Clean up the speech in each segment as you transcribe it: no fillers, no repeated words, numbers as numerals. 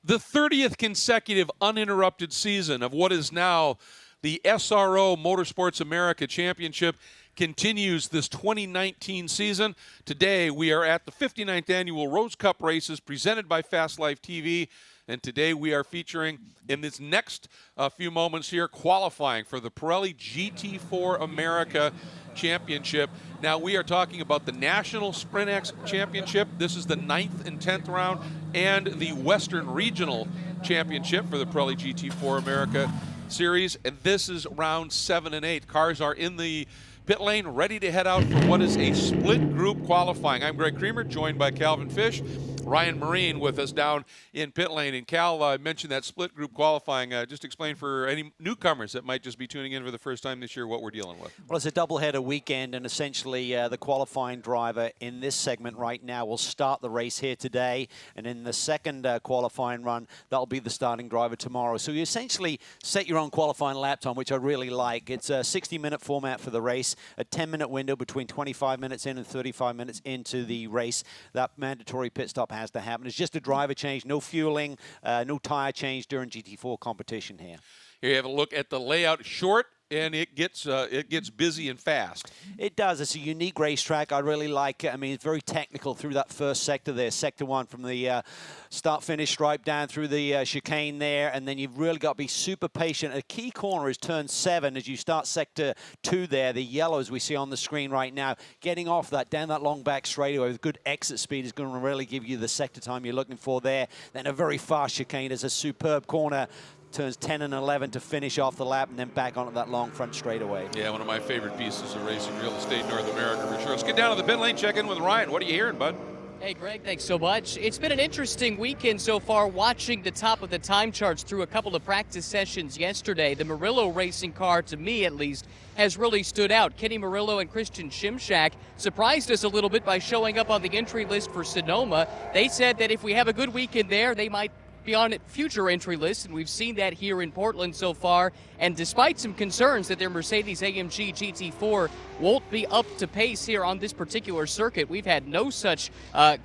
The 30th consecutive uninterrupted season of what is now the SRO Motorsports America Championship continues this 2019 season. Today we are at the 59th Annual Rose Cup Races presented by Fast Life TV. And today we are featuring, in this next few moments here, qualifying for the Pirelli GT4 America Championship. Now we are talking about the National Sprint X Championship. This is the 9th and 10th round, and the Western Regional Championship for the Pirelli GT4 America Series. And this is round 7 and 8. Cars are in the pit lane, ready to head out for what is a split group qualifying. I'm Greg Creamer, joined by Calvin Fish. Ryan Marine with us down in pit lane. And Cal mentioned that split group qualifying. Just explain for any newcomers that might just be tuning in for the first time this year what we're dealing with. Well, it's a doubleheader weekend, and essentially the qualifying driver in this segment right now will start the race here today, and in the second qualifying run, that'll be the starting driver tomorrow. So you essentially set your own qualifying lap time, which I really like. It's a 60-minute format for the race, a 10-minute window between 25 minutes in and 35 minutes into the race. That mandatory pit stop has to happen. It's just a driver change, no fueling, no tire change during GT4 competition here. Here you have a look at the layout. Short, and it gets busy and fast. It does. It's a unique racetrack. I really like it. I mean, it's very technical through that first sector there, Sector 1, from the start-finish stripe down through the chicane there, and then you've really got to be super patient. A key corner is turn 7 as you start Sector 2 there, the yellows we see on the screen right now. Getting off that, down that long back straightaway with good exit speed is going to really give you the sector time you're looking for there. Then a very fast chicane is a superb corner. Turns 10 and 11 to finish off the lap, and then back onto that long front straightaway. Yeah, one of my favorite pieces of racing real estate in North America, for sure. Let's get down to the pit lane, check in with Ryan. What are you hearing, bud? Hey, Greg, thanks so much. It's been an interesting weekend so far, watching the top of the time charts through a couple of practice sessions yesterday. The Murillo racing car, to me at least, has really stood out. Kenny Murillo and Christian Shimshak surprised us a little bit by showing up on the entry list for Sonoma. They said that if we have a good weekend there, they might be on future entry lists, and we've seen that here in Portland so far. And despite some concerns that their Mercedes-AMG GT4 won't be up to pace here on this particular circuit, we've had no such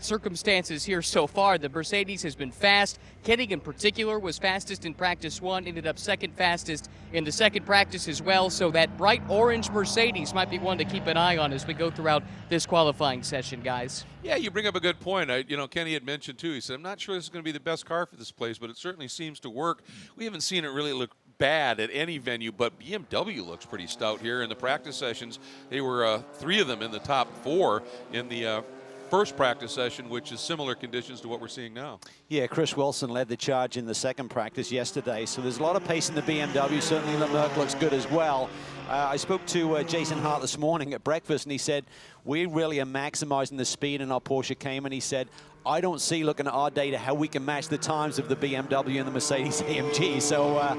circumstances here so far. The Mercedes has been fast. Kenny in particular was fastest in practice 1, ended up second fastest in the second practice as well. So that bright orange Mercedes might be one to keep an eye on as we go throughout this qualifying session, guys. Yeah, you bring up a good point. Kenny had mentioned too, he said, I'm not sure this is going to be the best car for this place, but it certainly seems to work. We haven't seen it really look bad at any venue, but BMW looks pretty stout here in the practice sessions. They were 3 of them in the top 4 in the first practice session, which is similar conditions to what we're seeing now. Yeah, Chris Wilson led the charge in the second practice yesterday, so there's a lot of pace in the BMW. Certainly the Merc looks good as well. I spoke to Jason Hart this morning at breakfast, and he said, we really are maximizing the speed in our Porsche Cayman. He said, I don't see, looking at our data, how we can match the times of the BMW and the Mercedes-AMG. So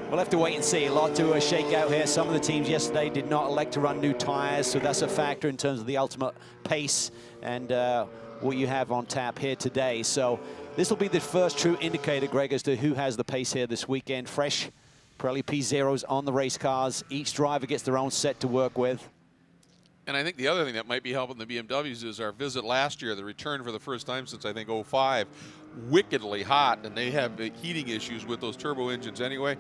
we'll have to wait and see. A lot to shake out here. Some of the teams yesterday did not elect to run new tires, so that's a factor in terms of the ultimate pace and what you have on tap here today. So this will be the first true indicator, Greg, as to who has the pace here this weekend. Fresh Pirelli P0s on the race cars. Each driver gets their own set to work with. And I think the other thing that might be helping the BMWs is our visit last year, the return for the first time since, I think, 05. Wickedly hot, and they have heating issues with those turbo engines anyway.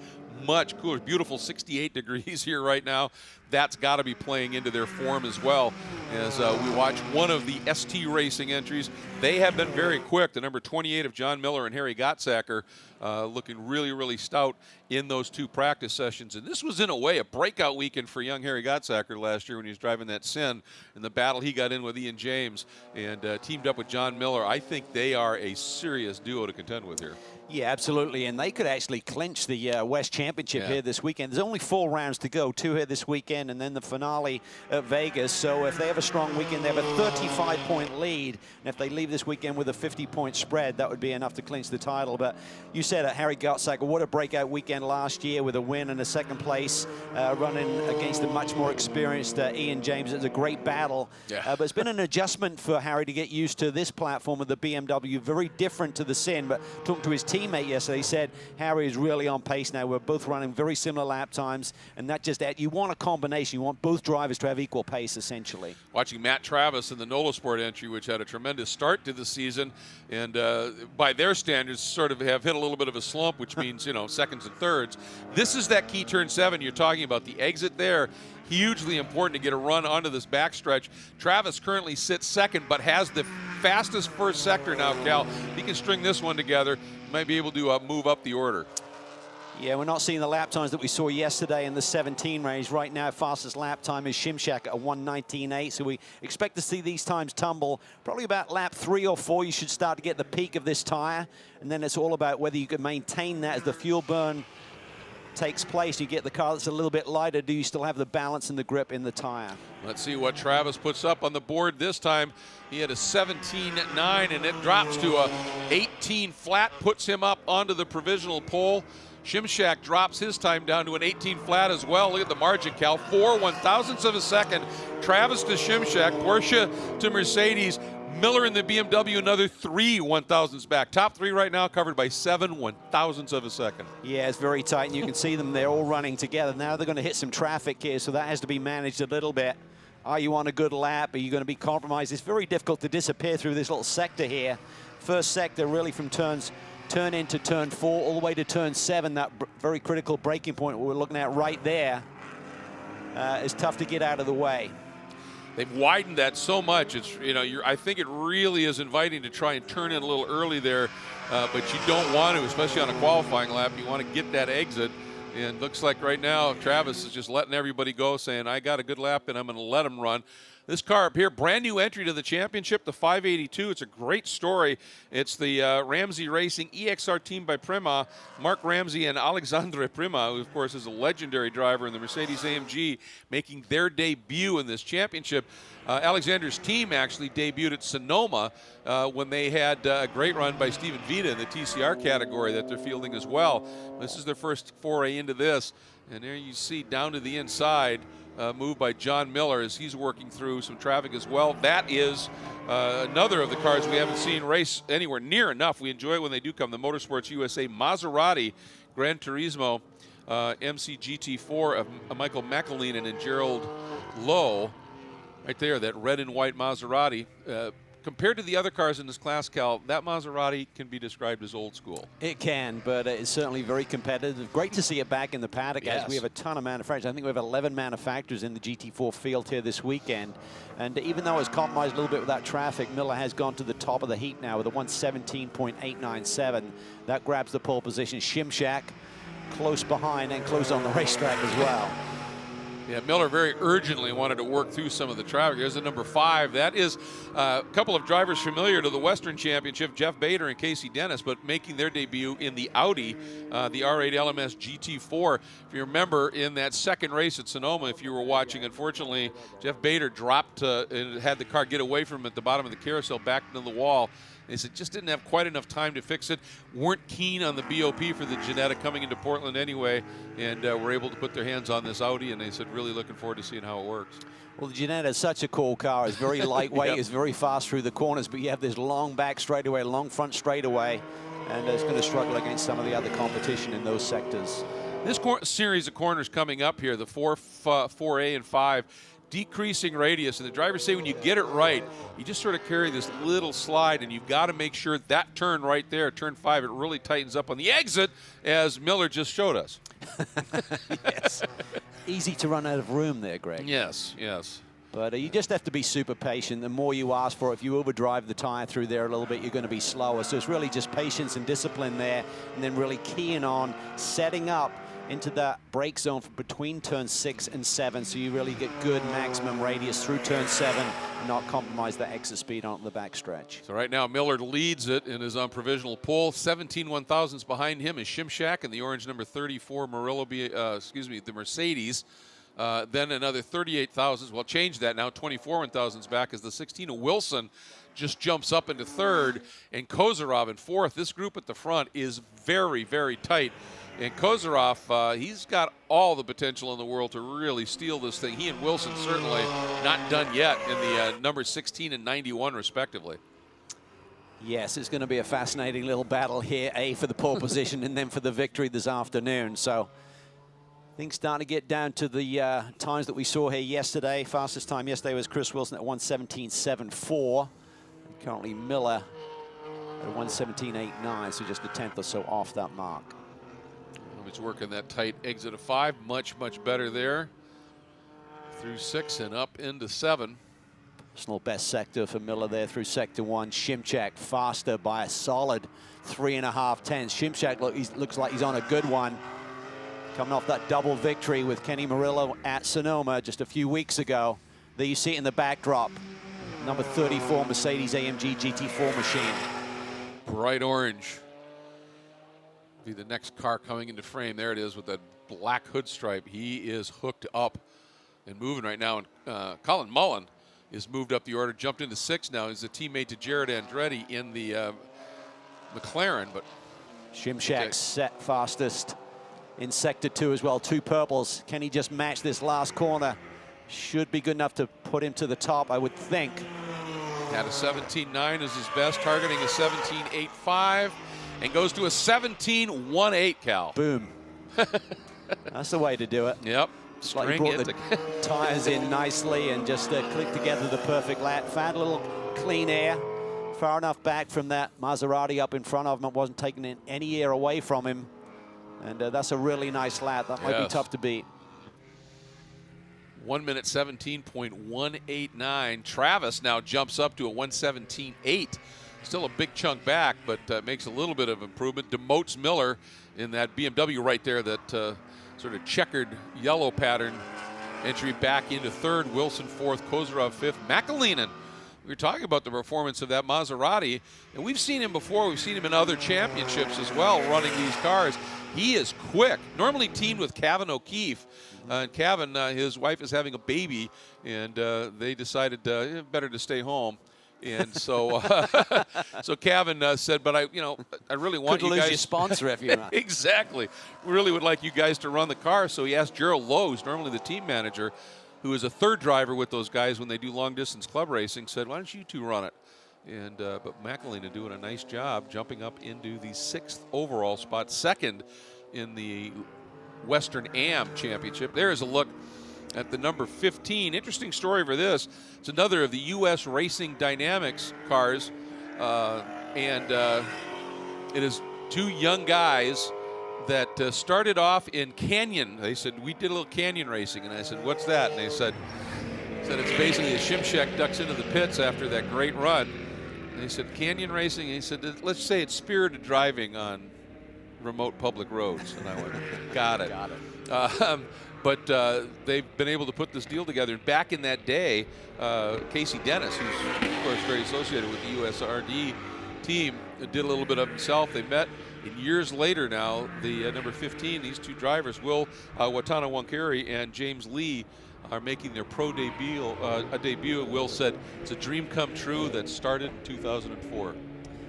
Much cooler. Beautiful 68 degrees here right now. That's got to be playing into their form as well. As we watch one of the ST Racing entries, they have been very quick. The number 28 of John Miller and Harry Gottsacker looking really, really stout in those 2 practice sessions. And this was, in a way, a breakout weekend for young Harry Gottsacker last year when he was driving that Sin. In the battle he got in with Ian James and teamed up with John Miller. I think they are a serious duo to contend with here. Yeah, absolutely, and they could actually clinch the West Championship here this weekend. There's only 4 rounds to go, 2 here this weekend, and then the finale at Vegas. So if they have a strong weekend, they have a 35-point lead, and if they leave this weekend with a 50-point spread, that would be enough to clinch the title. But you said it, Harry Gottsacker, what a breakout weekend last year with a win and a second place, running against a much more experienced Ian James. It was a great battle, but it's been an adjustment for Harry to get used to this platform of the BMW, very different to the Sin, but talking to his teammate yesterday, said Harry is really on pace now. We're both running very similar lap times, and that just you want a combination. You want both drivers to have equal pace, essentially. Watching Matt Travis in the NOLA Sport entry, which had a tremendous start to the season, and by their standards sort of have hit a little bit of a slump, which means, you know, seconds and thirds. This is that key turn 7 you're talking about. The exit there, hugely important to get a run onto this backstretch. Travis currently sits second, but has the fastest first sector now, Cal. He can string this one together, might be able to move up the order. Yeah, we're not seeing the lap times that we saw yesterday in the 17 range. Right now, fastest lap time is Shimshak at a 1:19.8, so we expect to see these times tumble. Probably about lap 3 or 4, you should start to get the peak of this tire, and then it's all about whether you can maintain that as the fuel burn takes place. You get the car that's a little bit lighter. Do you still have the balance and the grip in the tire? Let's see what Travis puts up on the board this time. He had a 17.9, and it drops to a 18 flat, puts him up onto the provisional pole. Shimshak drops his time down to an 18 flat as well. Look at the margin, Cal. 4 1/1000ths of a second. Travis to Shimshak, Porsche to Mercedes. Miller in the BMW, another 3 1/1000ths back. Top 3 right now covered by 7 1/1000ths of a second. Yeah, it's very tight, and you can see them. They're all running together. Now they're going to hit some traffic here, so that has to be managed a little bit. Are you on a good lap? Are you going to be compromised? It's very difficult to disappear through this little sector here. First sector really from turn into turn 4 all the way to turn 7, that very critical braking point we're looking at right there is tough to get out of the way. They've widened that so much. It's, you know, I think it really is inviting to try and turn in a little early there, but you don't want to, especially on a qualifying lap. You want to get that exit, and looks like right now Travis is just letting everybody go, saying, I got a good lap and I'm going to let him run. This car up here, brand new entry to the championship, the 582. It's a great story. It's the Ramsey Racing EXR team by Prima, Mark Ramsey and Alexandre Prima, who of course is a legendary driver in the Mercedes-AMG, making their debut in this championship. Alexander's team actually debuted at Sonoma when they had a great run by Steven Vita in the TCR category that they're fielding as well. This is their first foray into this, and there you see down to the inside, move by John Miller as he's working through some traffic as well. That is another of the cars we haven't seen race anywhere near enough. We enjoy it when they do come. The Motorsports USA Maserati Gran Turismo MC GT4 of Michael McEleenan and Gerald Lowe. Right there, that red and white Maserati. Compared to the other cars in this class, Cal, that Maserati can be described as old school. It can, but it's certainly very competitive. Great to see it back in the paddock, yes. As we have a ton of manufacturers. I think we have 11 manufacturers in the GT4 field here this weekend. And even though it's compromised a little bit with that traffic, Miller has gone to the top of the heap now with a 1:17.897. That grabs the pole position. Shimshak close behind and close on the racetrack as well. Yeah, Miller very urgently wanted to work through some of the traffic. There's a number 5. That is a couple of drivers familiar to the Western Championship, Jeff Bader and Casey Dennis, but making their debut in the Audi, the R8 LMS GT4. If you remember, in that second race at Sonoma, if you were watching, unfortunately, Jeff Bader dropped and had the car get away from him at the bottom of the carousel, back into the wall. They said just didn't have quite enough time to fix it. Weren't keen on the BOP for the Ginetta coming into Portland anyway, and were able to put their hands on this Audi, and they said really looking forward to seeing how it works. Well, the Ginetta is such a cool car. It's very lightweight. Yep. It's very fast through the corners, but you have this long back straightaway, long front straightaway, and it's going to struggle against some of the other competition in those sectors. This series of corners coming up here, the 4A and 5, decreasing radius, and the drivers say when you get it right, you just sort of carry this little slide, and you've got to make sure that turn right there, turn 5, it really tightens up on the exit, as Miller just showed us. Yes. Easy to run out of room there, Greg. Yes, yes. But you just have to be super patient. The more you ask for, if you overdrive the tire through there a little bit, you're going to be slower. So it's really just patience and discipline there, and then really keying on setting up into that brake zone between turn 6 and 7, so you really get good maximum radius through turn 7 and not compromise that exit speed on the backstretch. So right now Miller leads it and is on provisional pole. 17 1/1000ths behind him is Shimshak and the orange number 34 the Mercedes. Then another 38 thousandths. Well, change that now. 24 1/1000ths back as the 16 of Wilson just jumps up into 3rd, and Kozarov in 4th. This group at the front is very, very tight. And Kozarov, he's got all the potential in the world to really steal this thing. He and Wilson certainly not done yet in the number 16 and 91, respectively. Yes, it's going to be a fascinating little battle here, for the pole position and then for the victory this afternoon. So things starting to get down to the times that we saw here yesterday. Fastest time yesterday was Chris Wilson at 1:17.74. Currently Miller at 1:17.89, so just a tenth or so off that mark. He's working that tight exit of 5, much better there. Through 6 and up into 7. Personal best sector for Miller there through sector 1. Szymczak faster by a solid 3.5 tenths. Szymczak looks like he's on a good one. Coming off that double victory with Kenny Murillo at Sonoma just a few weeks ago. There you see it in the backdrop. Number 34 Mercedes-AMG GT4 machine. Bright orange. Be the next car coming into frame. There it is with that black hood stripe. He is hooked up and moving right now. And Colin Mullen is moved up the order, jumped into 6 now. He's a teammate to Jared Andretti in the McLaren. But Szymczak set fastest in sector 2 as well. 2 purples. Can he just match this last corner? Should be good enough to put him to the top, I would think. Had a 17.9 as his best, targeting a 17.85, and goes to a 17.18, Cal. Boom. That's the way to do it. Yep. Like he brought the tires in nicely and just clicked together the perfect lap. Found a little clean air, far enough back from that Maserati up in front of him. It wasn't taking any air away from him. And that's a really nice lap. That might be tough to beat. 1 minute 17.189. Travis now jumps up to a 1:17.8. Still a big chunk back, but makes a little bit of improvement. Demotes Miller in that BMW right there, that sort of checkered yellow pattern. Entry back into 3rd, Wilson 4th, Kozarov 5th. McAleenan, we were talking about the performance of that Maserati, and we've seen him before. We've seen him in other championships as well, running these cars. He is quick. Normally teamed with Kevin O'Keefe. Kevin, his wife is having a baby, and they decided better to stay home. And so, so Kevin said, "But I really want you guys." Could lose your sponsor if you're not. Exactly. Really would like you guys to run the car. So he asked Gerald Lowe's, normally the team manager, who is a 3rd driver with those guys when they do long distance club racing, said, "Why don't you 2 run it?" And but McAleenan doing a nice job, jumping up into the 6th overall spot, 2nd in the Western AM Championship. There is a look at the number 15. Interesting story for this. It's another of the U.S. Racing Dynamics cars, and it is 2 young guys that started off in canyon. They said, "We did a little canyon racing," and I said, "What's that?" And they said it's basically a Szymczak ducks into the pits after that great run. And they said, "Canyon racing," and he said, "Let's say it's spirited driving on remote public roads." And I went, got it. Got it. But they've been able to put this deal together. And back in that day, Casey Dennis, who's of course very associated with the USRD team, did a little bit of himself. They met, and years later now, the number 15, these 2 drivers, Will Watana Wankari and James Lee, are making their pro debut. Will said it's a dream come true that started in 2004.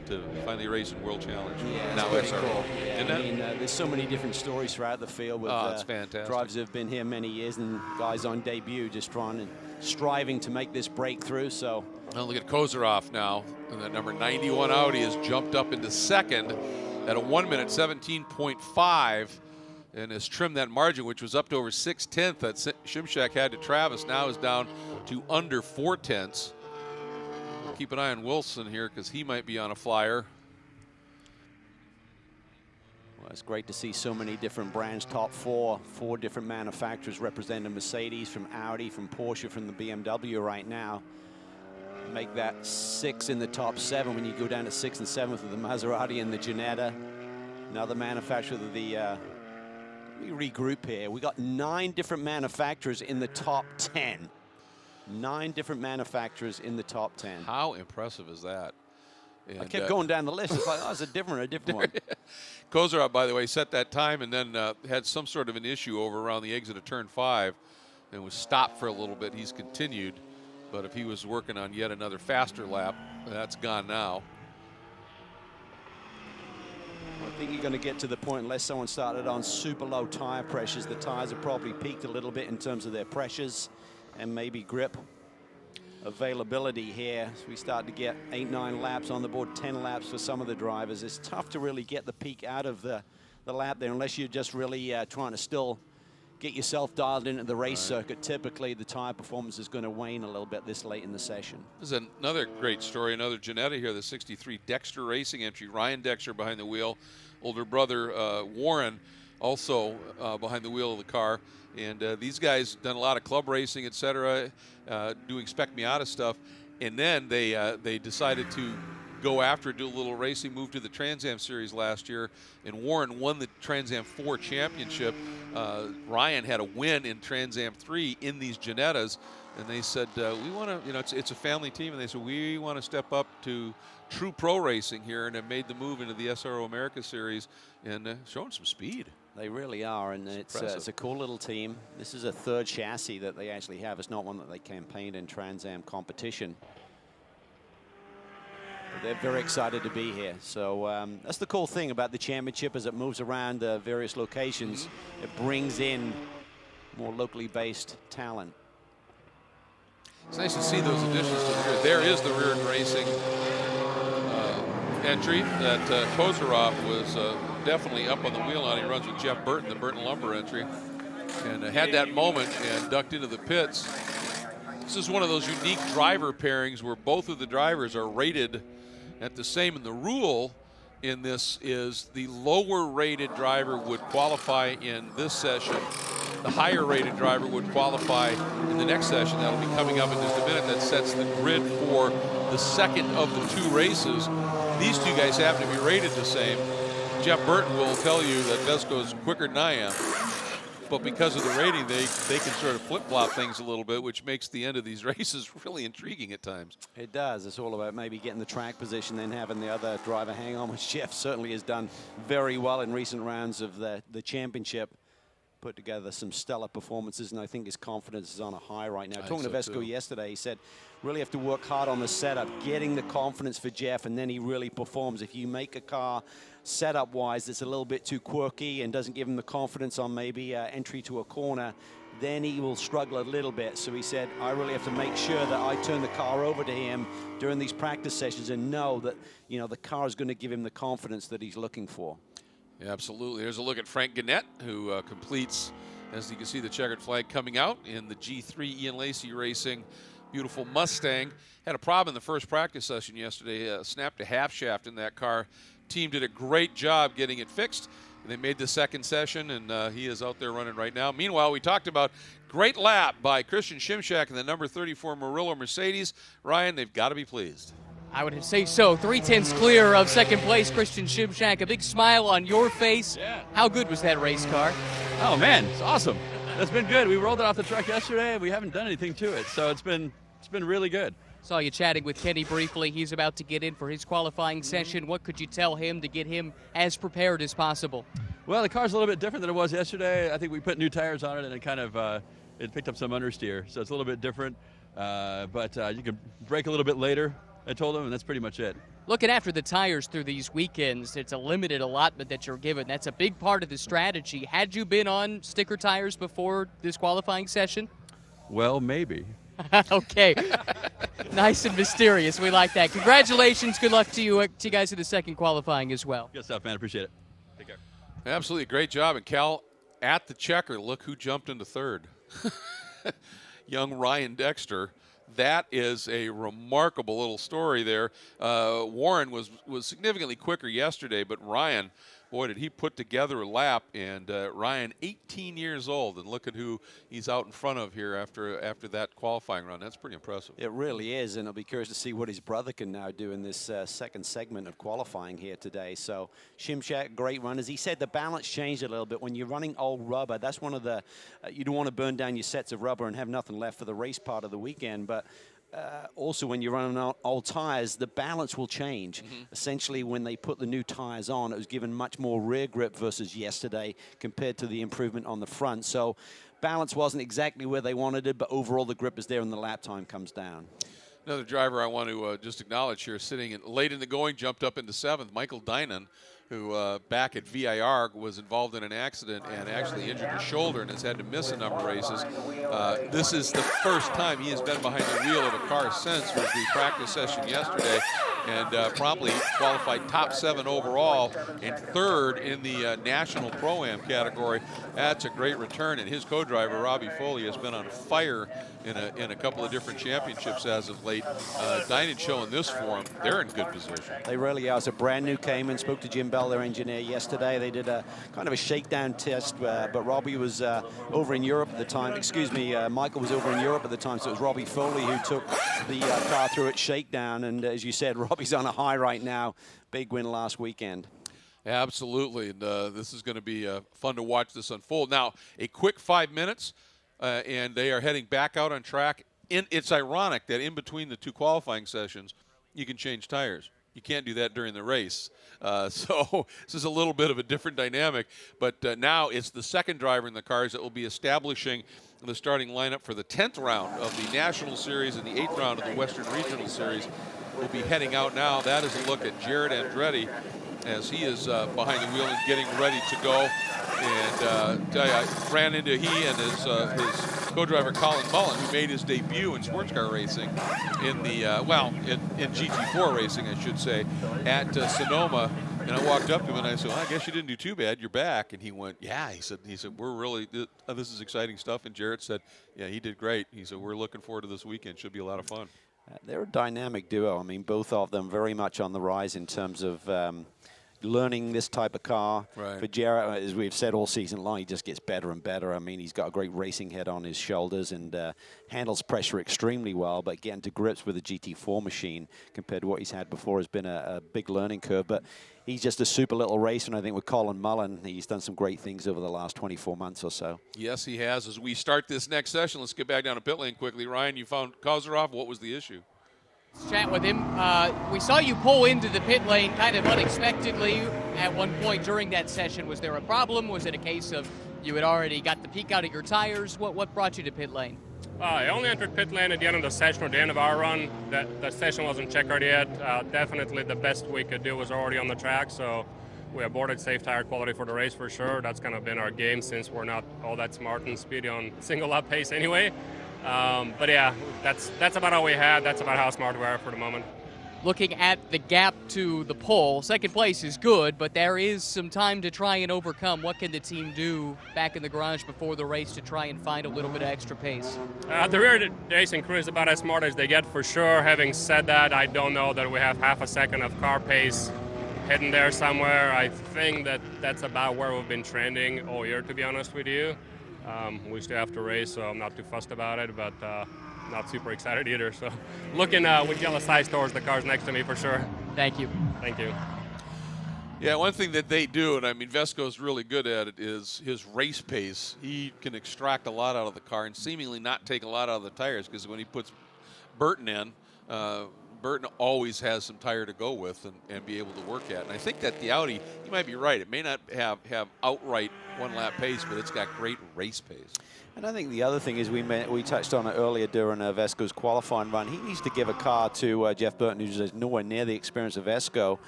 To finally race in World Challenge. Yeah, now pretty SRO. cool. Yeah, I mean, there's so many different stories throughout the field with it's fantastic. drivers who have been here many years and guys on debut just trying and striving to make this breakthrough. So, well, look at Kozarov now, and that number 91 Audi has jumped up into 2nd at a 1 minute 17.5 and has trimmed that margin, which was up to over 6/10 that Szymczak had to Travis. Now is down to under 4/10. Keep an eye on Wilson here because he might be on a flyer. well, it's great to see so many different brands, top 4 different manufacturers representing Mercedes, from Audi, from Porsche, from the BMW right now. Make that 6 in the top 7 when you go down to 6th and 7th with the Maserati and the Ginetta. Another manufacturer of the, let me regroup here. We got 9 different manufacturers in the top 10. 9 different manufacturers in the top 10. How impressive is that? And I kept going down the list. It's like, oh, it's a different one. Kozarov, by the way, set that time and then had some sort of an issue over around the exit of turn 5 and was stopped for a little bit. He's continued, but if he was working on yet another faster lap, that's gone now. I think you're going to get to the point, unless someone started on super low tire pressures, the tires have probably peaked a little bit in terms of their pressures and maybe grip. availability here. So we start to get 8, 9 laps on the board, 10 laps for some of the drivers. It's tough to really get the peak out of the lap there unless you're just really trying to still get yourself dialed into the race circuit. Typically, the tire performance is going to wane a little bit this late in the session. There's another great story, another Ginetta here, the 63 Dexter Racing entry. Ryan Dexter behind the wheel, older brother Warren also behind the wheel of the car. And these guys done a lot of club racing, etc., doing Spec Miata stuff. And then they decided to go after it, do a little racing, move to the Trans Am Series last year, and Warren won the Trans Am 4 championship. Ryan had a win in Trans Am 3 in these Ginettas, and they said, we want to, you know, it's a family team, and they said, we want to step up to true pro racing here, and have made the move into the SRO America Series and showing some speed. They really are, and it's a cool little team. This is a third chassis that they actually have. It's not one that they campaigned in Trans Am competition. They're very excited to be here. So that's the cool thing about the championship. As it moves around various locations, it brings in more locally based talent. It's nice to see those additions to the rear. There is the rear racing entry that Kozarov was definitely up on the wheel on. He runs with Jeff Burton, the Burton Lumber entry, and had that moment and ducked into the pits. This is one of those unique driver pairings where both of the drivers are rated at the same, and the rule in this is the lower rated driver would qualify in this session. The higher rated driver would qualify in the next session. That'll be coming up in just a minute. That sets the grid for the second of the 2 races. These 2 guys happen to be rated the same. Jeff Burton will tell you that Vesco's quicker than I am. But because of the rating, they can sort of flip-flop things a little bit, which makes the end of these races really intriguing at times. It does. It's all about maybe getting the track position, then having the other driver hang on, which Jeff certainly has done very well in recent rounds of the championship. Put together some stellar performances, and I think his confidence is on a high right now. Talking to Vesco yesterday, he said, really have to work hard on the setup, getting the confidence for Jeff, and then he really performs. If you make a car setup-wise that's a little bit too quirky and doesn't give him the confidence on maybe entry to a corner, then he will struggle a little bit. So he said, I really have to make sure that I turn the car over to him during these practice sessions and know that, you know, the car is going to give him the confidence that he's looking for. Yeah, absolutely. Here's a look at Frank Gannett, who completes, as you can see, the checkered flag coming out in the G3 Ian Lacey Racing beautiful Mustang. Had a problem in the first practice session yesterday, snapped a half shaft in that car. Team did a great job getting it fixed. They made the second session, and he is out there running right now. Meanwhile, we talked about great lap by Christian Shimshak in the number 34 Murillo Mercedes. Ryan, they've got to be pleased. I would say so. 3/10 clear of second place, Christian Shimshak. A big smile on your face. Yeah. How good was that race car? Oh, man, it's awesome. It's been good. We rolled it off the truck yesterday, and we haven't done anything to it, so it's been really good. Saw you chatting with Kenny briefly. He's about to get in for his qualifying session. What could you tell him to get him as prepared as possible? Well, the car's a little bit different than it was yesterday. I think we put new tires on it, and it kind of it picked up some understeer, so it's a little bit different. But you can brake a little bit later, I told him, and that's pretty much it. Looking after the tires through these weekends, it's a limited allotment that you're given. That's a big part of the strategy. Had you been on sticker tires before this qualifying session? Well, maybe. Okay. Nice and mysterious. We like that. Congratulations. Good luck to you guys in the second qualifying as well. Good stuff, man. Appreciate it. Take care. Absolutely. Great job. And Cal, at the checker, look who jumped into third. Young Ryan Dexter. That is a remarkable little story there. Warren was significantly quicker yesterday, but Ryan, boy, did he put together a lap. And Ryan, 18 years old, and look at who he's out in front of here after that qualifying run. That's pretty impressive. It really is, and I'll be curious to see what his brother can now do in this second segment of qualifying here today. So Shimshak, great run. As he said, the balance changed a little bit. When you're running old rubber, that's one of the, you don't want to burn down your sets of rubber and have nothing left for the race part of the weekend, but also when you're running old tires, the balance will change. Essentially, when they put the new tires on, it was given much more rear grip versus yesterday compared to the improvement on the front. So balance wasn't exactly where they wanted it, but overall the grip is there and the lap time comes down. Another driver I want to just acknowledge here, sitting late in the going, jumped up into seventh, Michael Dinan who back at VIR was involved in an accident and actually injured his shoulder and has had to miss a number of races. This is the first time he has been behind the wheel of a car since was the practice session yesterday, and promptly qualified top 7 overall and 3rd in the National Pro-Am category. That's a great return, and his co-driver, Robbie Foley, has been on fire in a couple of different championships as of late. Dynan showing this form, they're in good position. They really are. So brand new came and spoke to Jim Bell, their engineer, yesterday. They did a kind of a shakedown test, but Robbie was over in Europe at the time. Excuse me, Michael was over in Europe at the time, so it was Robbie Foley who took the car through its shakedown. And as you said, Robbie's on a high right now. Big win last weekend. Absolutely, and this is going to be fun to watch this unfold. Now, a quick 5 minutes, and they are heading back out on track. It's ironic that in between the 2 qualifying sessions, you can change tires. You can't do that during the race. So this is a little bit of a different dynamic, but now it's the second driver in the cars that will be establishing the starting lineup for the 10th round of the National Series and the 8th round of the Western Regional Series. Will be heading out now. That is a look at Jared Andretti as he is behind the wheel and getting ready to go. And tell you, I ran into he and his co-driver Colin Mullen, who made his debut in sports car racing in the in GT4 racing, I should say, at Sonoma. And I walked up to him and I said, "Well, I guess you didn't do too bad. You're back." And he went, "Yeah." He said, "We're really this is exciting stuff." And Jarrett said, "Yeah, he did great." He said, "We're looking forward to this weekend. Should be a lot of fun." They're a dynamic duo. I mean, both of them very much on the rise in terms of learning this type of car. Right. For Jarrett, as we've said all season long, he just gets better and better. I mean, he's got a great racing head on his shoulders and handles pressure extremely well, but getting to grips with the GT4 machine compared to what he's had before has been a big learning curve. But he's just a super little racer, and I think with Colin Mullen, he's done some great things over the last 24 months or so. Yes, he has. As we start this next session, let's get back down to pit lane quickly. Ryan, you found Kozarov. What was the issue? Let's chat with him. We saw you pull into the pit lane kind of unexpectedly at one point during that session. Was there a problem? Was it a case of you had already got the peak out of your tires? What brought you to pit lane? I only entered pit lane at the end of the session or the end of our run. The session wasn't checkered yet. Definitely the best we could do was already on the track, so we aborted safe tire quality for the race for sure. That's kind of been our game since we're not all that smart and speedy on single lap pace anyway. But yeah, that's about all we had. That's about how smart we are for the moment. Looking at the gap to the pole, second place is good, but there is some time to try and overcome. What can the team do back in the garage before the race to try and find a little bit of extra pace? The rear racing crew is about as smart as they get for sure. Having said that, I don't know that we have half a second of car pace hidden there somewhere. I think that's about where we've been trending all year, to be honest with you. We still have to race, so I'm not too fussed about it, but not super excited either. So looking with jealous eyes towards the cars next to me for sure. Thank you. Thank you. Yeah, one thing that they do, and I mean Vesco's really good at it, is his race pace. He can extract a lot out of the car and seemingly not take a lot out of the tires, because when he puts Burton in, Burton always has some tire to go with and be able to work at. And I think that the Audi, you might be right, it may not have outright one-lap pace, but it's got great race pace. And I think the other thing is we touched on it earlier during Vesco's qualifying run. He needs to give a car to Jeff Burton, who's nowhere near the experience of Vesco,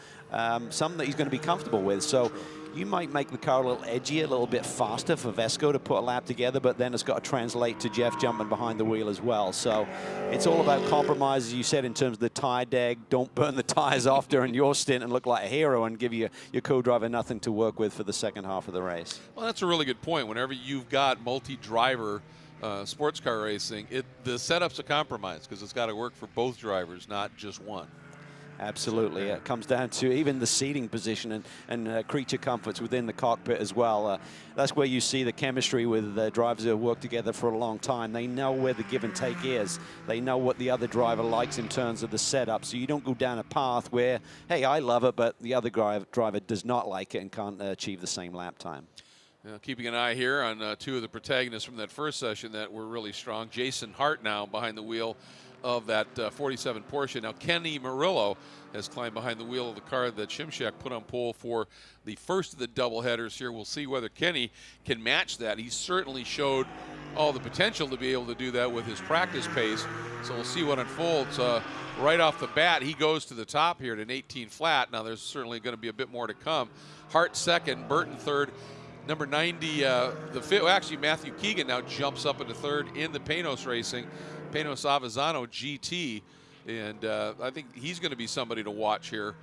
something that he's going to be comfortable with. So you might make the car a little edgier, a little bit faster for Vesco to put a lap together, but then it's got to translate to Jeff jumping behind the wheel as well. So it's all about compromise, as you said, in terms of the tire deg. Don't burn the tires off during your stint and look like a hero and give your co-driver nothing to work with for the second half of the race. Well, that's a really good point. Whenever you've got multi-driver sports car racing, the setup's a compromise because it's got to work for both drivers, not just one. Absolutely. It comes down to even the seating position and creature comforts within the cockpit as well. That's where you see the chemistry with drivers who have worked together for a long time. They know where the give and take is. They know what the other driver likes in terms of the setup. So you don't go down a path where, hey, I love it, but the other driver does not like it and can't achieve the same lap time. Keeping an eye here on two of the protagonists from that first session that were really strong. Jason Hart now behind the wheel of that 47 Porsche. Now, Kenny Murillo has climbed behind the wheel of the car that Shimshek put on pole for the first of the doubleheaders here. We'll see whether Kenny can match that. He certainly showed all the potential to be able to do that with his practice pace. So we'll see what unfolds. Right off the bat, he goes to the top here at an 18 flat. Now there's certainly going to be a bit more to come. Hart second, Burton third. Number 90, the fifth, well, actually Matthew Keegan now jumps up into third in the Panos Racing, Panos Avezzano GT, and I think he's going to be somebody to watch here.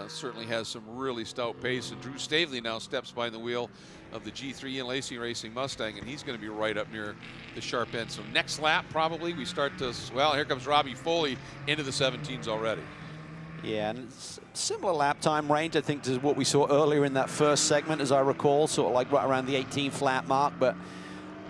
Certainly has some really stout pace, and Drew Stavely now steps behind the wheel of the G3 Ian Lacey Racing Mustang, and he's going to be right up near the sharp end. So next lap, probably, we start to, well, here comes Robbie Foley into the 17s already. Yeah, and similar lap time range, I think, to what we saw earlier in that first segment, as I recall, sort of like right around the 18 flat mark, but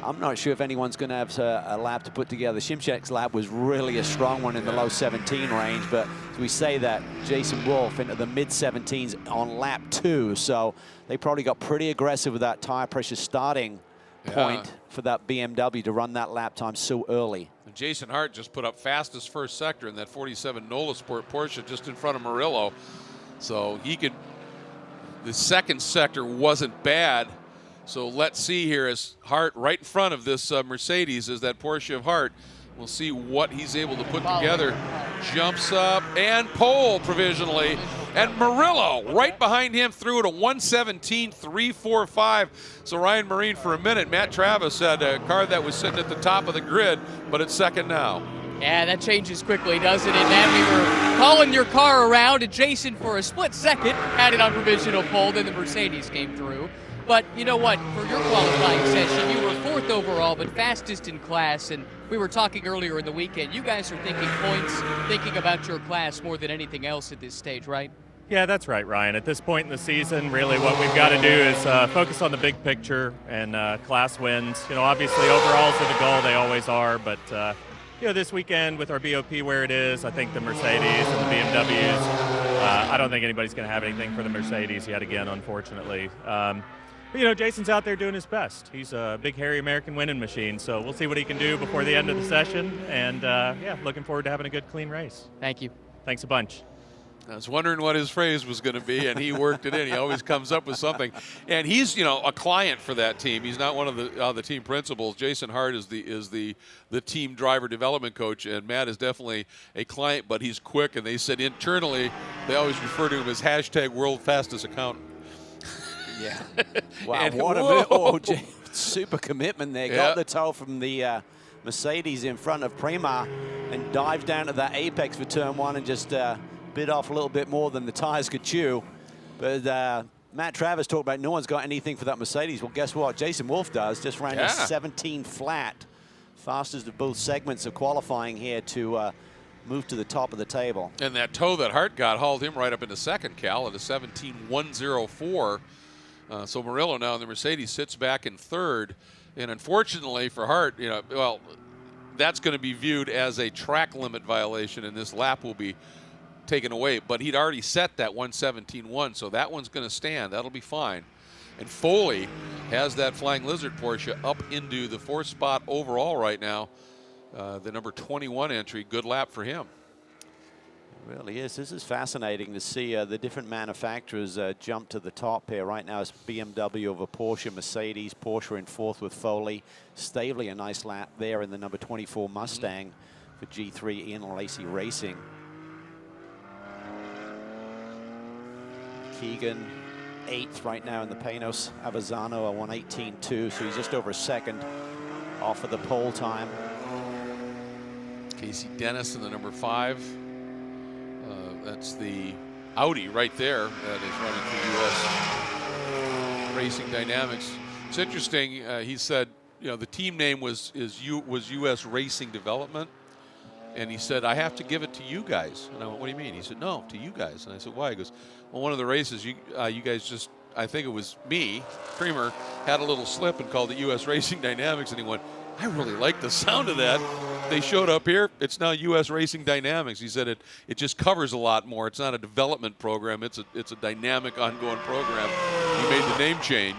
I'm not sure if anyone's going to have a lap to put together. Shimshek's lap was really a strong one in the low 17 range, but as we say that, Jason Wolf into the mid 17s on lap 2, so they probably got pretty aggressive with that tire pressure starting point for that BMW to run that lap time so early. And Jason Hart just put up fastest first sector in that 47 Nola Sport Porsche just in front of Murillo. So he could, the second sector wasn't bad. So let's see here as Hart right in front of this Mercedes is that Porsche of Hart. We'll see what he's able to put together. Jumps up and pole provisionally. And Murillo right behind him through at a 1:17.345. So Ryan Marine for a minute. Matt Travis had a car that was sitting at the top of the grid, but it's second now. Yeah, that changes quickly, doesn't it, Matt? We were calling your car around, and Jason, for a split second, had it on provisional pole. Then the Mercedes came through. But you know what? For your qualifying session, you were 4th overall, but fastest in class. And we were talking earlier in the weekend. You guys are thinking points, thinking about your class more than anything else at this stage, right? Yeah, that's right, Ryan. At this point in the season, really what we've got to do is focus on the big picture and class wins. You know, obviously overalls are the goal. They always are. But, you know, this weekend with our BOP where it is, I think the Mercedes and the BMWs, I don't think anybody's going to have anything for the Mercedes yet again, unfortunately. But, you know, Jason's out there doing his best. He's a big, hairy American winning machine, so we'll see what he can do before the end of the session. And, yeah, looking forward to having a good, clean race. Thank you. Thanks a bunch. I was wondering what his phrase was going to be, and he worked it in. He always comes up with something. And he's, you know, a client for that team. He's not one of the team principals. Jason Hart is the team driver development coach, and Matt is definitely a client, but he's quick. And they said internally they always refer to him as hashtag world fastest accountant. Yeah. Wow, what a minute. Oh, super commitment there. Got the toe from the Mercedes in front of Prima and dived down to that apex for turn 1 and just bit off a little bit more than the tires could chew. But Matt Travis talked about no one's got anything for that Mercedes. Well, guess what? Jason Wolf does. Just ran a 17 flat. Fastest of both segments of qualifying here to move to the top of the table. And that toe that Hart got hauled him right up into second, Cal, at a 17.104. So Murillo now in the Mercedes sits back in third. And unfortunately for Hart, you know, well, that's going to be viewed as a track limit violation, and this lap will be taken away. But he'd already set that 1:17.1, so that one's going to stand. That'll be fine. And Foley has that Flying Lizard Porsche up into the 4th spot overall right now. The number 21 entry, good lap for him. It really is. This is fascinating to see the different manufacturers jump to the top here. Right now it's BMW over Porsche, Mercedes, Porsche in 4th with Foley. Stavely a nice lap there in the number 24 Mustang for G3 Ian Lacey Racing. Keegan 8th right now in the Panos Avezzano, a 1:18.2, so he's just over a second off of the pole time. Casey Dennis in the number 5. That's the Audi right there that is running for U.S. Racing Dynamics. It's interesting. He said, you know, the team name was U.S. Racing Development, and he said, I have to give it to you guys. And I went, what do you mean? He said, no, to you guys. And I said, why? He goes, well, one of the races, you guys just, I think it was me, Creamer, had a little slip and called it U.S. Racing Dynamics, and he went, I really like the sound of that. They showed up here. It's now U.S. Racing Dynamics. He said it just covers a lot more. It's not a development program. It's a dynamic, ongoing program. He made the name change.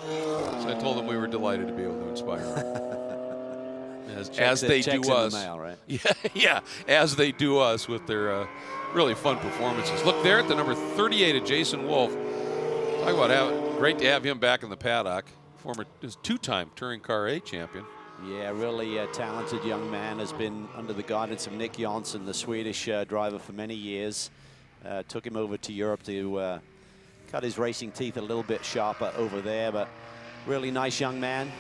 So I told him we were delighted to be able to inspire him. As they do us. In the mail, right? Yeah, as they do us with their really fun performances. Look there at the number 38 of Jason Wolf. Talk about great to have him back in the paddock. Former 2-time Touring Car A champion. Yeah, really talented young man. Has been under the guidance of Nick Jonsson, the Swedish driver, for many years. Took him over to Europe to cut his racing teeth a little bit sharper over there, but really nice young man.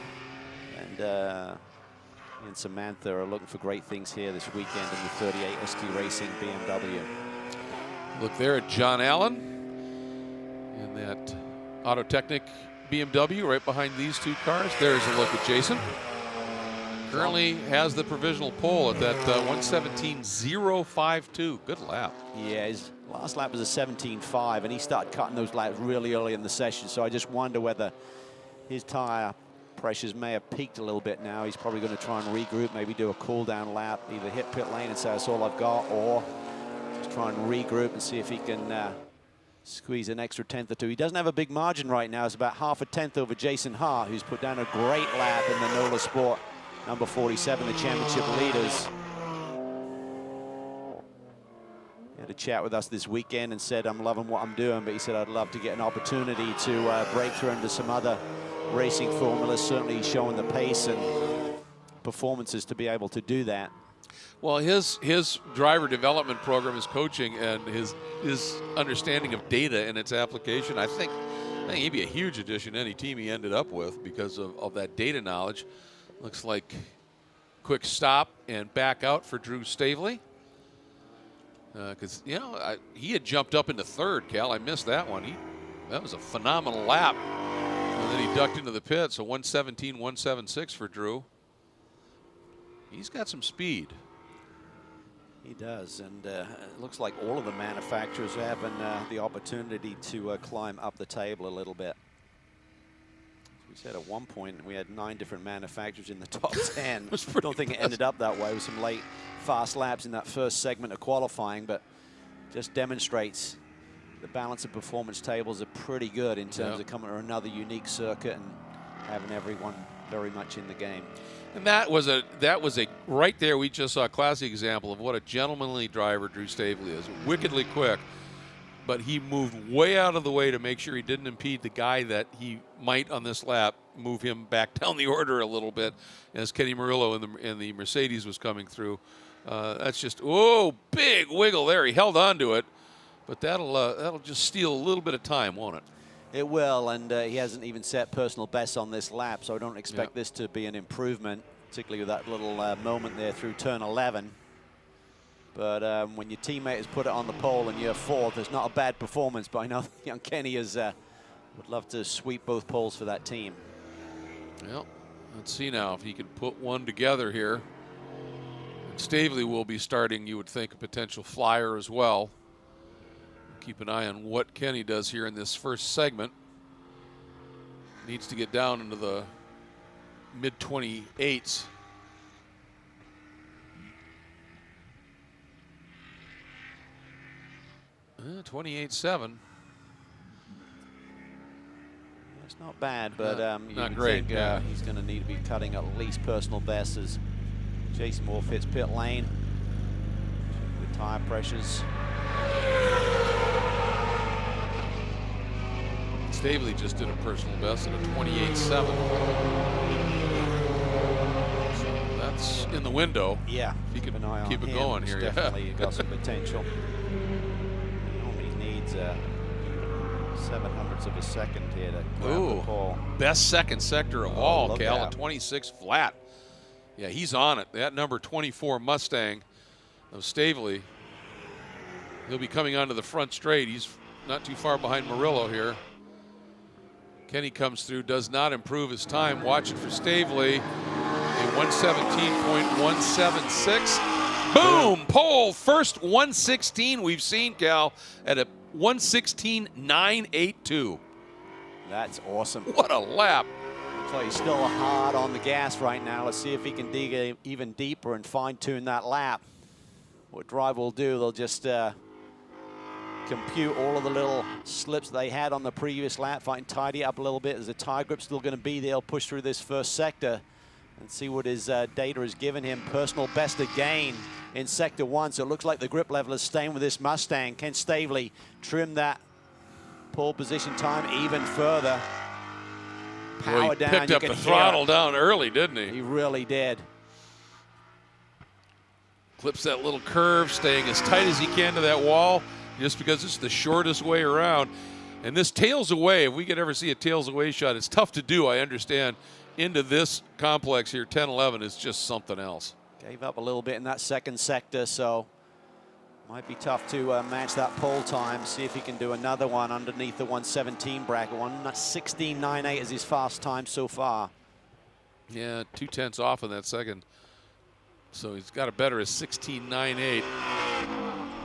And he and Samantha are looking for great things here this weekend in the 38 ST Racing BMW. Look there at John Allen in that Autotechnic BMW right behind these two cars. There's a look at Jason. Currently has the provisional pole at that 1:17.052. Good lap. Yeah, his last lap was a 17.5, and he started cutting those laps really early in the session. So I just wonder whether his tire pressures may have peaked a little bit now. He's probably going to try and regroup, maybe do a cool down lap, either hit pit lane and say that's all I've got, or just try and regroup and see if he can squeeze an extra tenth or two. He doesn't have a big margin right now. It's about half a tenth over Jason Hart, who's put down a great lap in the NOLA Sport number 47, the championship leaders. He had a chat with us this weekend and said, I'm loving what I'm doing, but he said, I'd love to get an opportunity to break through into some other racing formulas. Certainly he's showing the pace and performances to be able to do that. Well, his driver development program, his coaching, and his understanding of data and its application, I think he'd be a huge addition to any team he ended up with because of that data knowledge. Looks like quick stop and back out for Drew Stavely. Because, you know, he had jumped up into third, Cal. I missed that one. That was a phenomenal lap. And then he ducked into the pit, so 1:17.176 for Drew. He's got some speed. He does, and it looks like all of the manufacturers are having the opportunity to climb up the table a little bit. We said at one point we had 9 different manufacturers in the top 10. I don't think it ended up that way with some late fast laps in that first segment of qualifying, but just demonstrates the balance of performance tables are pretty good in terms of coming to another unique circuit and having everyone very much in the game. And that was a right there. We just saw a classic example of what a gentlemanly driver Drew Stavely is. Wickedly quick, but he moved way out of the way to make sure he didn't impede the guy that he might on this lap, move him back down the order a little bit as Kenny Murillo in the Mercedes was coming through. That's just, oh, big wiggle there. He held on to it, but that'll just steal a little bit of time, won't it? It will, and he hasn't even set personal best on this lap, so I don't expect this to be an improvement, particularly with that little moment there through turn 11. But when your teammate has put it on the pole and you're fourth, it's not a bad performance, but I know young Kenny would love to sweep both poles for that team. Well, let's see now if he can put one together here. And Stavely will be starting, you would think, a potential flyer as well. Keep an eye on what Kenny does here in this first segment. Needs to get down into the mid-28s. Uh, 28.7. It's not bad, but not great. Think, he's going to need to be cutting at least personal best as Jason Wolf hits pit lane. Check the tire pressures. Stavely just did a personal best at a 28.7. So that's in the window. Yeah, if he can keep it going here. Definitely got some potential. He needs 700ths of a second here to grab the pole. Best second sector of all, Cal, a 26 flat. Yeah, he's on it. That number 24 Mustang of Stavely. He'll be coming onto the front straight. He's not too far behind Murillo here. Kenny comes through, does not improve his time. Watching for Stavely, a 1:17.176. Boom! Pole, first 1:16 we've seen, Cal, at a 1:16.982. That's awesome. What a lap. So he's still hard on the gas right now. Let's see if he can dig even deeper and fine-tune that lap. What Drive will do, they'll just compute all of the little slips they had on the previous lap, find tidy up a little bit. As the tire grip's still going to be there, he'll push through this first sector and see what his data has given him. Personal best again in sector 1, so it looks like the grip level is staying with this Mustang. Can Stavely trim that pole position time even further? power Well, he down. picked You up can the hear throttle it. down early, didn't he? He really did. Clips that little curve, staying as tight as he can to that wall, just because it's the shortest way around. And this tails away, if we could ever see a tails away shot, it's tough to do, I understand. Into this complex here, 10-11 is just something else. Gave up a little bit in that second sector, so might be tough to match that pole time. See if he can do another one underneath the 117 bracket. 1:16.98 is his fast time so far. Yeah, 2/10 off in that second. So he's got a better as 16.98.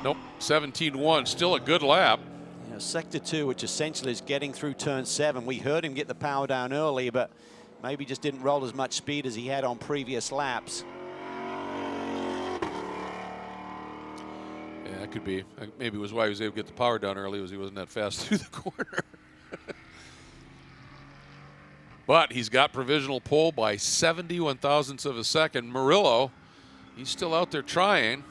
Nope, 17.1, still a good lap. You know, sector 2, which essentially is getting through turn 7. We heard him get the power down early, but maybe just didn't roll as much speed as he had on previous laps. Yeah, that could be. Maybe it was why he was able to get the power down early, was he wasn't that fast through the corner. But he's got provisional pole by 71 thousandths of a second. Murillo, he's still out there trying.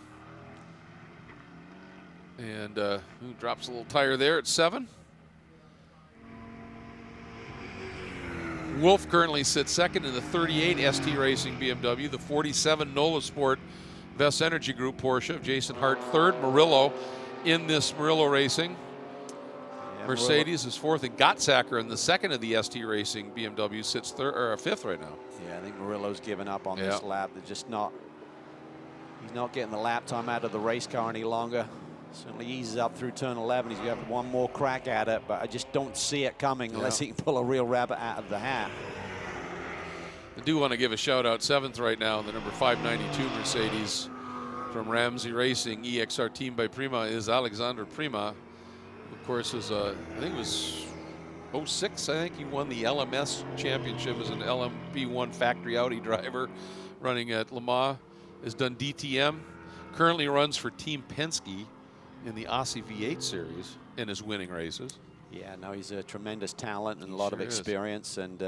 And drops a little tire there at 7. Wolf currently sits second in the 38 ST Racing BMW, the 47 Nola Sport Vest Energy Group Porsche of Jason Hart third. Murillo in this Murillo Racing. Yeah, Mercedes is fourth, and Gottsacker in the second of the ST Racing BMW sits fifth right now. Yeah, I think Murillo's given up on this lap. They're just not. He's not getting the lap time out of the race car any longer. Certainly eases up through turn 11. He's got one more crack at it, but I just don't see it coming unless he can pull a real rabbit out of the hat. I do want to give a shout out, 7th right now, the number 592 Mercedes from Ramsey Racing, EXR team by Prima, is Alexander Prima. Of course, was I think it was 06. I think he won the LMS championship as an LMP1 factory Audi driver, running at Le Mans. Has done DTM. Currently runs for Team Penske in the Aussie V8 series and is winning races. Yeah, no, he's a tremendous talent and a lot of experience, and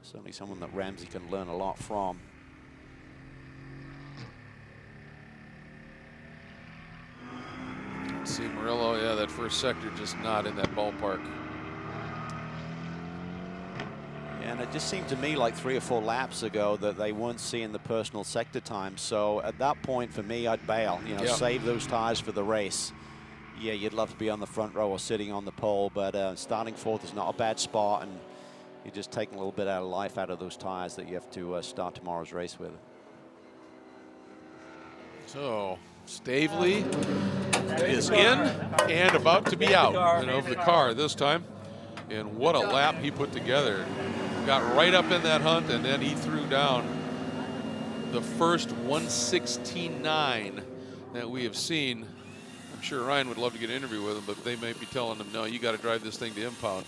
certainly someone that Ramsey can learn a lot from. Let's see, Murillo, yeah, that first sector just not in that ballpark. And it just seemed to me like 3 or 4 laps ago that they weren't seeing the personal sector time. So at that point, for me, I'd bail. You know, save those tires for the race. Yeah, you'd love to be on the front row or sitting on the pole, but starting 4th is not a bad spot, and you're just taking a little bit of life out of those tires that you have to start tomorrow's race with. So Stavely is in and about to be out and of the car this time. And what a lap he put together. Got right up in that hunt, and then he threw down the first 1:16.9 that we have seen. I'm sure Ryan would love to get an interview with him, but they may be telling him, no, you got to drive this thing to impound.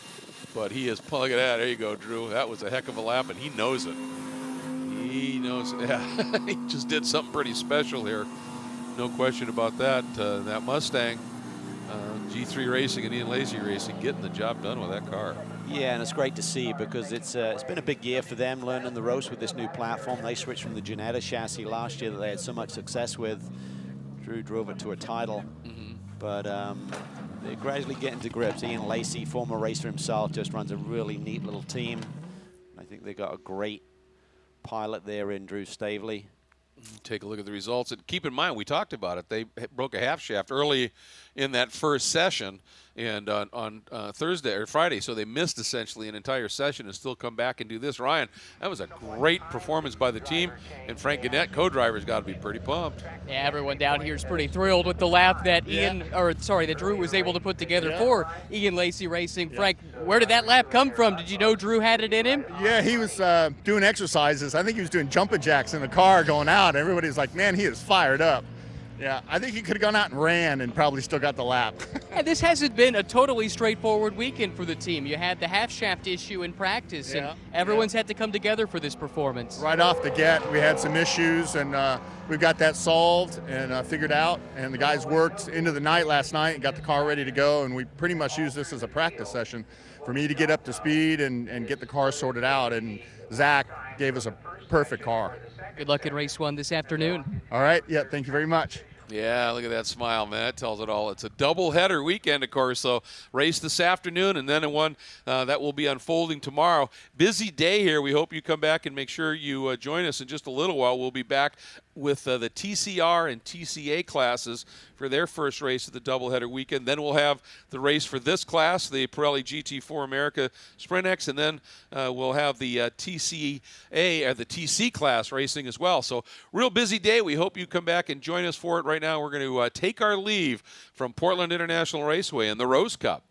But he is, look at that, there you go, Drew. That was a heck of a lap, and he knows it. He knows, yeah, he just did something pretty special here. No question about that. That Mustang, G3 Racing and Ian Lacey Racing, getting the job done with that car. Yeah, and it's great to see because it's been a big year for them learning the ropes with this new platform. They switched from the Ginetta chassis last year that they had so much success with. Drew drove it to a title, but they're gradually getting to grips. Ian Lacey, former racer himself, just runs a really neat little team. I think they got a great pilot there in Drew Stavely. Take a look at the results, and keep in mind, we talked about it. They broke a half shaft early in that first session, and on Thursday or Friday, so they missed essentially an entire session and still come back and do this. Ryan, that was a great performance by the team, and Frank Gannett, co-driver's got to be pretty pumped. Yeah, everyone down here is pretty thrilled with the lap that that Drew was able to put together for Ian Lacey Racing. Frank, where did that lap come from? Did you know Drew had it in him? Yeah, he was doing exercises. I think he was doing jumping jacks in the car going out. Everybody's like, man, he is fired up. Yeah, I think he could have gone out and ran and probably still got the lap. And this hasn't been a totally straightforward weekend for the team. You had the half shaft issue in practice, and everyone's had to come together for this performance. Right off the get, we had some issues, and we've got that solved and figured out. And the guys worked into the night last night and got the car ready to go, and we pretty much used this as a practice session for me to get up to speed and get the car sorted out. And Zach gave us a perfect car. Good luck in race 1 this afternoon. All right, yeah, thank you very much. Yeah, look at that smile, man. That tells it all. It's a double-header weekend, of course, so race this afternoon and then one that will be unfolding tomorrow. Busy day here. We hope you come back and make sure you join us in just a little while. We'll be back with the TCR and TCA classes for their first race of the doubleheader weekend. Then we'll have the race for this class, the Pirelli GT4 America Sprint X, and then we'll have the TCA or the TC class racing as well. So real busy day. We hope you come back and join us for it. Right now we're going to take our leave from Portland International Raceway and the Rose Cup.